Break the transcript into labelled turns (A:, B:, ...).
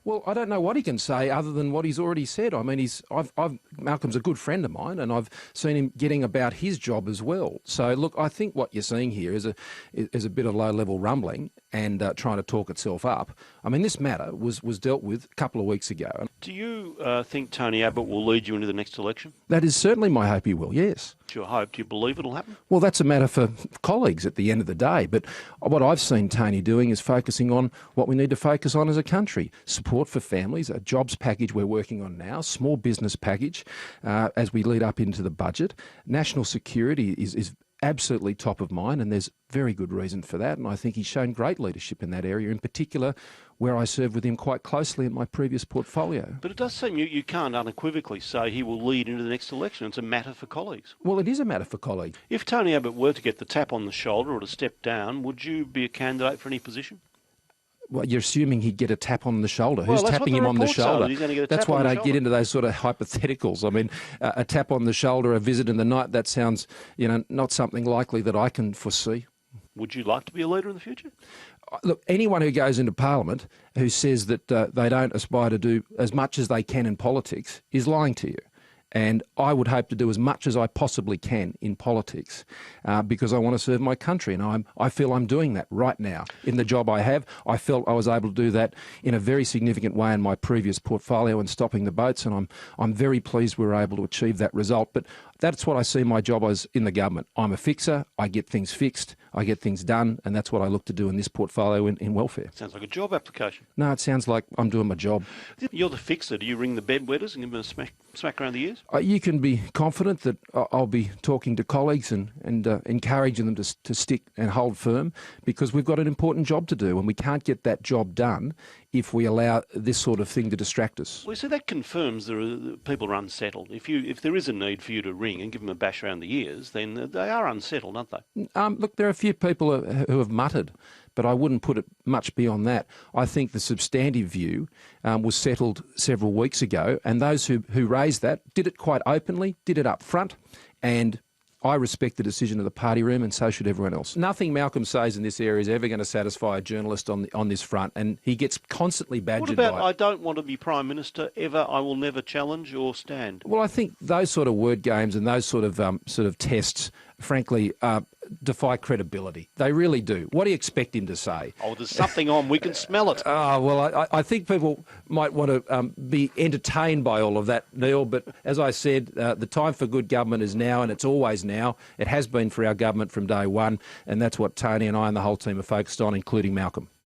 A: Well, I don't know what he can say other than what he's already said. I mean, Malcolm's a good friend of mine, and I've seen him getting about his job as well. So, look, I think what you're seeing here is a bit of low-level rumbling and trying to talk itself up. I mean, this matter was dealt with a couple of weeks ago.
B: Do you think Tony Abbott will lead you into the next election?
A: That is certainly my hope he will, yes.
B: It's your hope. Do you believe it'll happen?
A: Well, that's a matter for colleagues at the end of the day. But what I've seen Tony doing is focusing on what we need to focus on as a country. Support for families, a jobs package we're working on now, small business package as we lead up into the budget. National security is absolutely top of mind, and there's very good reason for that. And I think he's shown great leadership in that area, in particular where I served with him quite closely in my previous portfolio.
B: But it does seem you can't unequivocally say he will lead into the next election. It's a matter for colleagues.
A: Well, it is a matter for colleagues.
B: If Tony Abbott were to get the tap on the shoulder or to step down, would you be a candidate for any position?
A: Well, you're assuming he'd get a tap on the shoulder.
B: Well,
A: Who's tapping him on the shoulder? That's why I don't get into those sort of hypotheticals. I mean, a tap on the shoulder, a visit in the night, that sounds, not something likely that I can foresee.
B: Would you like to be a leader in the future?
A: Look, anyone who goes into Parliament who says that they don't aspire to do as much as they can in politics is lying to you. And I would hope to do as much as I possibly can in politics because I want to serve my country. And I feel I'm doing that right now in the job I have. I felt I was able to do that in a very significant way in my previous portfolio and stopping the boats. And I'm very pleased we were able to achieve that result. But that's what I see my job as in the government. I'm a fixer. I get things fixed. I get things done. And that's what I look to do in this portfolio in welfare.
B: Sounds like a job application.
A: No, it sounds like I'm doing my job.
B: You're the fixer. Do you ring the bedwetters and give them a smack around the ears?
A: You can be confident that I'll be talking to colleagues and encouraging them to stick and hold firm because we've got an important job to do and we can't get that job done if we allow this sort of thing to distract us.
B: Well, so that confirms people are unsettled. If there is a need for you to ring and give them a bash around the ears, then they are unsettled, aren't they?
A: Look, there are a few people who have muttered, but I wouldn't put it much beyond that. I think the substantive view was settled several weeks ago, and those who raised that did it quite openly, did it up front, and I respect the decision of the party room, and so should everyone else. Nothing Malcolm says in this area is ever going to satisfy a journalist on this front, and he gets constantly badgered by it.
B: What about I don't want to be Prime Minister ever, I will never challenge or stand?
A: Well, I think those sort of word games and those sort of tests, frankly, defy credibility. They really do. What do you expect him to say?
B: Oh, there's something on. We can smell it.
A: Well, I think people might want to be entertained by all of that, Neil. But as I said, the time for good government is now, and it's always now. It has been for our government from day one, and that's what Tony and I and the whole team are focused on, including Malcolm.